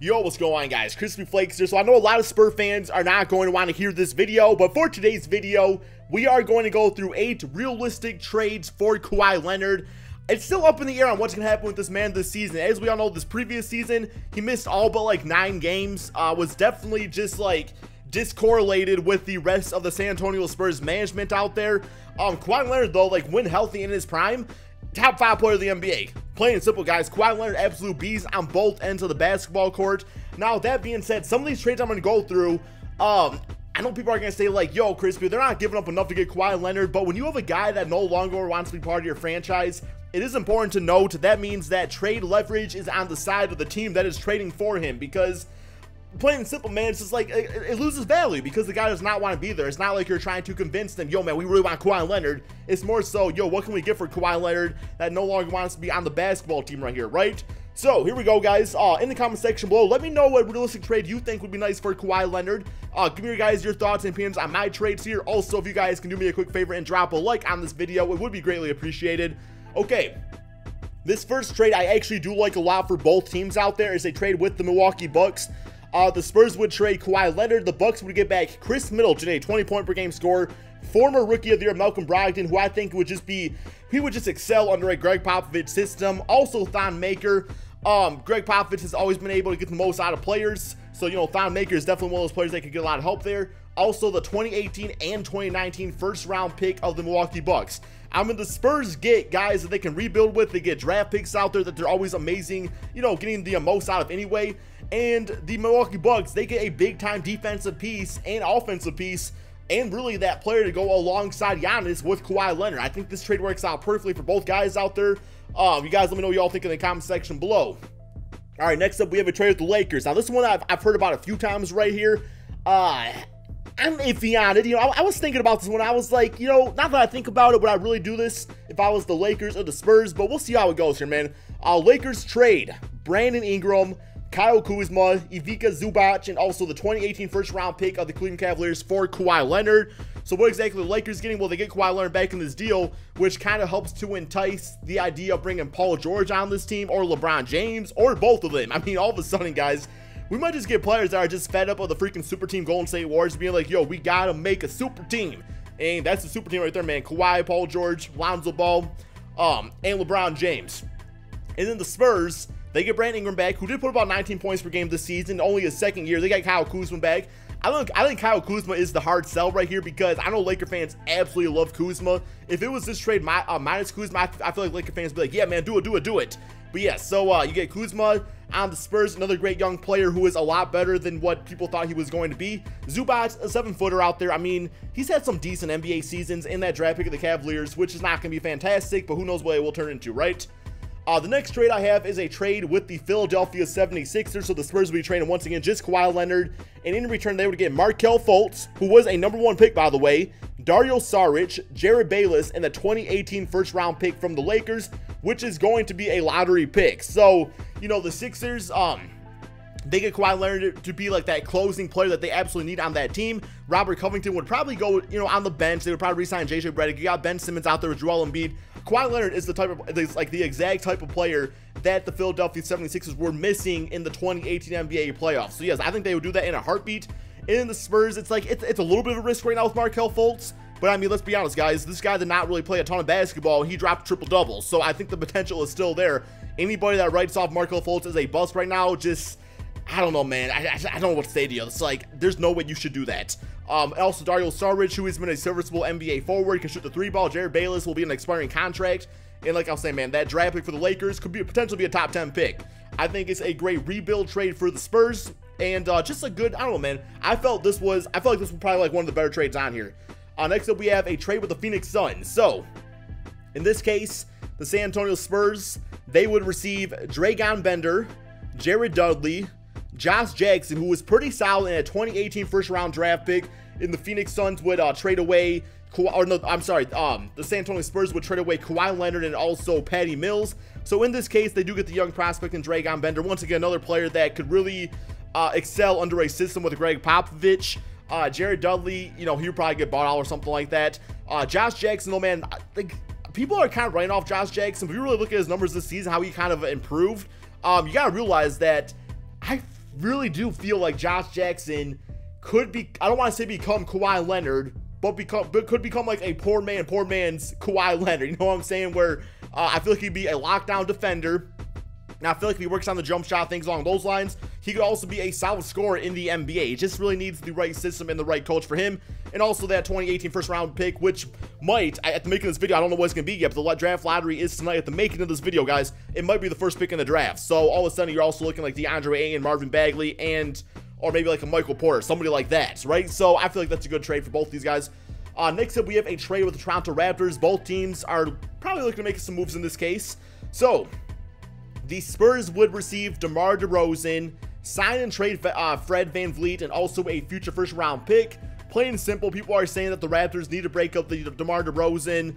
Yo, what's going on, guys? Crispy Flakes here. So I know a lot of Spur fans are not going to want to hear this video, but for today's video, we are going to go through 8 realistic trades for Kawhi Leonard. It's still up in the air on what's going to happen with this man this season. As we all know, this previous season, he missed all but like 9 games. Was definitely just like discorrelated with the rest of the San Antonio Spurs management out there. Kawhi Leonard, though, like when healthy in his prime, top 5 player of the NBA. Plain and simple, guys. Kawhi Leonard, absolute beast on both ends of the basketball court. Now, that being said, some of these trades I'm going to go through, I know people are going to say, like, yo, Crispy, they're not giving up enough to get Kawhi Leonard, but when you have a guy that no longer wants to be part of your franchise, it is important to note that means that trade leverage is on the side of the team that is trading for him, because plain and simple, man, it's just like it loses value because the guy does not want to be there. It's not like you're trying to convince them, yo, man, we really want Kawhi Leonard. It's more so, yo, what can we get for Kawhi Leonard that no longer wants to be on the basketball team right here, right? So here we go, guys. In the comment section below, let me know what realistic trade you think would be nice for Kawhi Leonard. Give me guys your thoughts and opinions on my trades here. Also, if you guys can do me a quick favor and drop a like on this video, it would be greatly appreciated. Okay, this first trade I actually do like a lot for both teams out there is a trade with the Milwaukee Bucks. The Spurs would trade Kawhi Leonard. The Bucks would get back Chris Middleton, a 20-point-per-game scorer, former Rookie of the Year Malcolm Brogdon, who I think would just be, he would just excel under a Greg Popovich system. Also, Thon Maker. Greg Popovich has always been able to get the most out of players, so, you know, Thon Maker is definitely one of those players that could get a lot of help there. Also, the 2018 and 2019 first-round pick of the Milwaukee Bucks. I mean, the Spurs get guys that they can rebuild with. They get draft picks out there that they're always amazing, you know, getting the most out of anyway. And the Milwaukee Bucks, they get a big-time defensive piece and offensive piece, and really that player to go alongside Giannis with Kawhi Leonard. I think this trade works out perfectly for both guys out there. You guys let me know what y'all think in the comment section below. All right, next up, we have a trade with the Lakers. Now, this one I've heard about a few times right here. I'm iffy on it. You know, I was thinking about this one. I was like, you know, not that I think about it, would I really do this if I was the Lakers or the Spurs? But we'll see how it goes here, man. Lakers trade Brandon Ingram, Kyle Kuzma, Ivica Zubac, and also the 2018 first-round pick of the Cleveland Cavaliers for Kawhi Leonard. So what exactly are the Lakers getting? Well, they get Kawhi Leonard back in this deal, which kind of helps to entice the idea of bringing Paul George on this team, or LeBron James, or both of them. I mean, all of a sudden, guys, we might just get players that are just fed up of the freaking super team Golden State Warriors being like, yo, we got to make a super team. And that's the super team right there, man. Kawhi, Paul George, Lonzo Ball, and LeBron James. And then the Spurs, they get Brandon Ingram back, who did put about 19 points per game this season, only his second year. They got Kyle Kuzma back. I think Kyle Kuzma is the hard sell right here because I know Laker fans absolutely love Kuzma. If it was this trade minus Kuzma, I feel like Laker fans would be like, yeah, man, do it. But yeah, so you get Kuzma on the Spurs, another great young player who is a lot better than what people thought he was going to be. Zubac, a 7-footer out there. I mean, he's had some decent NBA seasons in that draft pick of the Cavaliers, which is not going to be fantastic, but who knows what it will turn into, right? The next trade I have is a trade with the Philadelphia 76ers. So the Spurs will be trading once again just Kawhi Leonard. And in return, they would get Markelle Fultz, who was a #1 pick, by the way, Dario Saric, Jared Bayless, and the 2018 first-round pick from the Lakers, which is going to be a lottery pick. So, you know, the Sixers, they get Kawhi Leonard to be like that closing player that they absolutely need on that team. Robert Covington would probably go, you know, on the bench. They would probably re-sign JJ Redick. You got Ben Simmons out there with Joel Embiid. Kawhi Leonard is the type of, like the exact type of player that the Philadelphia 76ers were missing in the 2018 NBA playoffs. So yes, I think they would do that in a heartbeat. In the Spurs, it's like, it's a little bit of a risk right now with Markelle Fultz. But I mean, let's be honest, guys, this guy did not really play a ton of basketball. He dropped triple-doubles. So I think the potential is still there. Anybody that writes off Markelle Fultz as a bust right now, just, I don't know, man. I don't know what to say to you. It's like, there's no way you should do that. Also, Dario Saric, who has been a serviceable NBA forward, can shoot the 3-ball. Jared Bayless will be an expiring contract. And like I was saying, man, that draft pick for the Lakers could be potentially be a top 10 pick. I think it's a great rebuild trade for the Spurs. And just a good, I don't know, man. I felt like this was probably like one of the better trades on here. Next up, we have a trade with the Phoenix Suns. So, in this case, the San Antonio Spurs, they would receive Dragan Bender, Jared Dudley, Josh Jackson, who was pretty solid in a 2018 first-round draft pick. And the Phoenix Suns would trade away, the San Antonio Spurs would trade away Kawhi Leonard and also Patty Mills. So in this case, they do get the young prospect in Dragan Bender. Once again, another player that could really excel under a system with Greg Popovich. Jared Dudley, you know, he would probably get bought out or something like that. Josh Jackson, though, man, I think people are kind of writing off Josh Jackson. But if you really look at his numbers this season, how he kind of improved, you got to realize that really do feel like Josh Jackson could be, I don't want to say become Kawhi Leonard, but could become like a poor man's Kawhi Leonard. You know what I'm saying? Where I feel like he'd be a lockdown defender. Now, I feel like if he works on the jump shot, things along those lines, he could also be a solid scorer in the NBA. It just really needs the right system and the right coach for him. And also that 2018 first round pick, which might, at the making of this video, I don't know what it's going to be yet, but the draft lottery is tonight. At the making of this video, guys, it might be the first pick in the draft. So all of a sudden, you're also looking like DeAndre Ayton, Marvin Bagley, or maybe like a Michael Porter, somebody like that, right? So I feel like that's a good trade for both these guys. Next up, we have a trade with the Toronto Raptors. Both teams are probably looking to make some moves in this case. So the Spurs would receive DeMar DeRozan, sign and trade Fred VanVleet, and also a future first-round pick. Plain and simple, people are saying that the Raptors need to break up the DeMar DeRozan,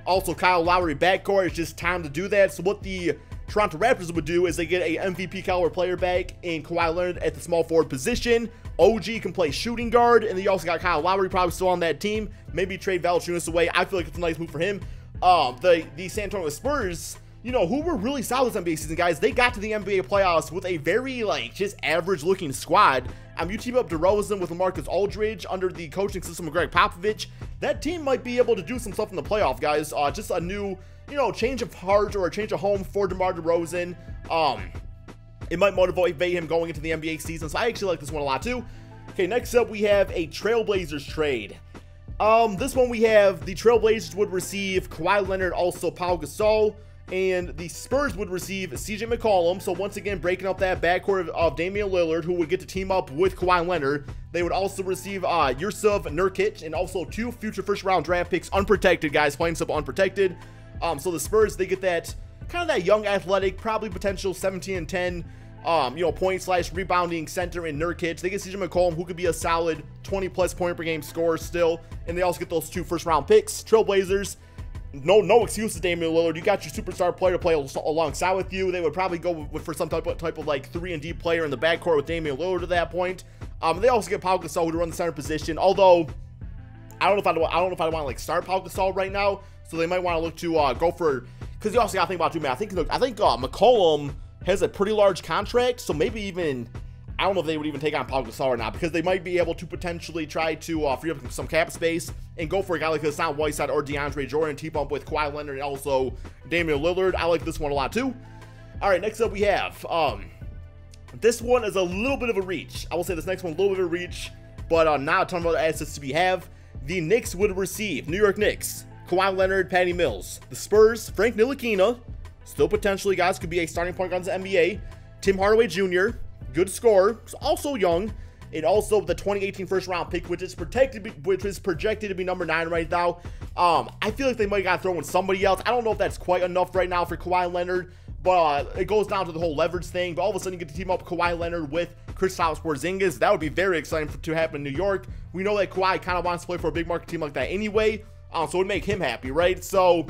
also Kyle Lowry backcourt. It's just time to do that. So what the Toronto Raptors would do is they get a MVP caliber player back in Kawhi Leonard at the small forward position. OG can play shooting guard, and then you also got Kyle Lowry probably still on that team. Maybe trade Valanciunas away. I feel like it's a nice move for him. The San Antonio Spurs, you know, who were really solid this NBA season, guys. They got to the NBA playoffs with a very, like, just average-looking squad. You team up DeRozan with LaMarcus Aldridge under the coaching system of Greg Popovich. That team might be able to do some stuff in the playoff, guys. Just a new, you know, change of heart or a change of home for DeMar DeRozan. It might motivate him going into the NBA season, so I actually like this one a lot, too. Okay, next up, we have a Trailblazers trade. This one we have the Trailblazers would receive Kawhi Leonard, also Pau Gasol, and the Spurs would receive CJ McCollum. So once again, breaking up that backcourt of Damian Lillard, who would get to team up with Kawhi Leonard. They would also receive Yusuf Nurkic and also 2 future first-round draft picks, unprotected, guys, plain simple, unprotected. So the Spurs, they get that kind of that young, athletic, probably potential 17 and 10, you know, point/rebounding center in Nurkic. They get CJ McCollum, who could be a solid 20+ point per game scorer still, and they also get those 2 first-round picks. Trailblazers, no excuses, Damian Lillard. You got your superstar player to play alongside with you. They would probably go for some type of like 3-and-D player in the backcourt with Damian Lillard at that point. They also get Pau Gasol, who to run the center position. Although I don't know if I want to like start Pau Gasol right now. So they might want to look to go for, because you also got to think about too, man. I think McCollum has a pretty large contract, so maybe even, I don't know if they would even take on Pau Gasol or not, because they might be able to potentially try to free up some cap space and go for a guy like Hassan Whiteside or DeAndre Jordan, team up with Kawhi Leonard and also Damian Lillard. I like this one a lot too. All right, next up we have, this one is a little bit of a reach. I will say this next one a little bit of a reach, but not a ton of other assets to be have. The Knicks would receive, New York Knicks, Kawhi Leonard, Patty Mills. The Spurs, Frank Ntilikina, still potentially, guys, could be a starting point guard in the NBA. Tim Hardaway Jr., good scorer, also young, and also the 2018 first-round pick, which is projected to be number 9 right now. I feel like they might got to throw in somebody else. I don't know if that's quite enough right now for Kawhi Leonard, but it goes down to the whole leverage thing. But all of a sudden, you get to team up Kawhi Leonard with Kristaps Porzingis. That would be very exciting to happen in New York. We know that Kawhi kind of wants to play for a big market team like that anyway, so it would make him happy, right? So,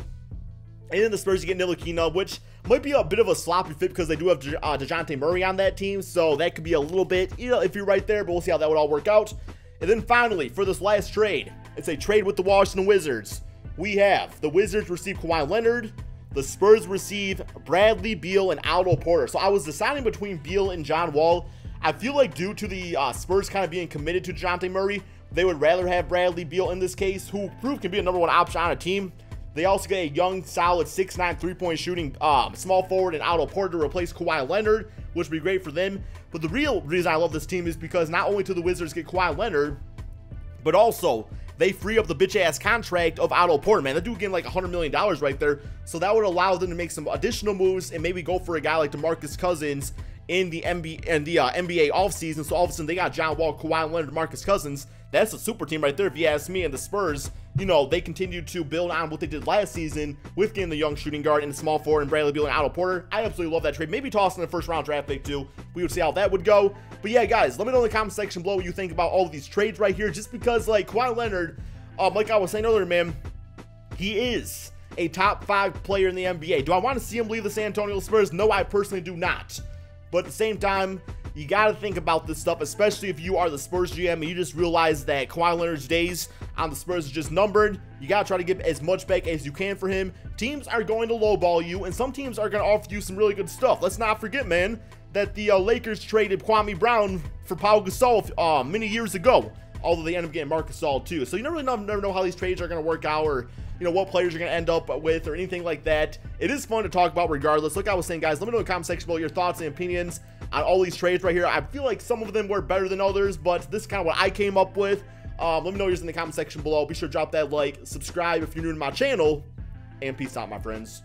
and then the Spurs, you get Ntilikina, which might be a bit of a sloppy fit because they do have DeJounte Murray on that team, so that could be a little bit, you know, if you're right there, but we'll see how that would all work out. And then finally, for this last trade, it's a trade with the Washington Wizards. We have the Wizards receive Kawhi Leonard, the Spurs receive Bradley Beal and Otto Porter. So I was deciding between Beal and John Wall. I feel like due to the Spurs kind of being committed to DeJounte Murray, they would rather have Bradley Beal in this case, who proved can be a #1 option on a team. They also get a young, solid 6'9", 3-point shooting small forward and Otto Porter to replace Kawhi Leonard, which would be great for them. But the real reason I love this team is because not only do the Wizards get Kawhi Leonard, but also they free up the bitch-ass contract of Otto Porter, man. That dude getting like $100 million right there. So that would allow them to make some additional moves and maybe go for a guy like DeMarcus Cousins in the NBA offseason. So all of a sudden they got John Wall, Kawhi Leonard, DeMarcus Cousins. That's a super team right there, if you ask me. And the Spurs, you know, they continue to build on what they did last season with getting the young shooting guard and the small forward and Bradley Beal and Otto Porter. I absolutely love that trade. Maybe tossing the first-round draft pick too. We would see how that would go. But yeah, guys, let me know in the comment section below what you think about all of these trades right here. Just because, like, Kawhi Leonard, like I was saying earlier, man, he is a top 5 player in the NBA. Do I want to see him leave the San Antonio Spurs? No, I personally do not. But at the same time, you got to think about this stuff, especially if you are the Spurs GM and you just realize that Kawhi Leonard's days on the Spurs are just numbered. You got to try to get as much back as you can for him. Teams are going to lowball you, and some teams are going to offer you some really good stuff. Let's not forget, man, that the Lakers traded Kwame Brown for Pau Gasol many years ago, although they ended up getting Marc Gasol too. So you never know how these trades are going to work out, or what players you're going to end up with, or anything like that. It is fun to talk about regardless. Like I was saying, guys, let me know in the comment section below your thoughts and opinions on all these trades right here. I feel like some of them were better than others, but this is kind of what I came up with. Let me know yours in the comment section below. Be sure to drop that like, subscribe if you're new to my channel, and peace out, my friends.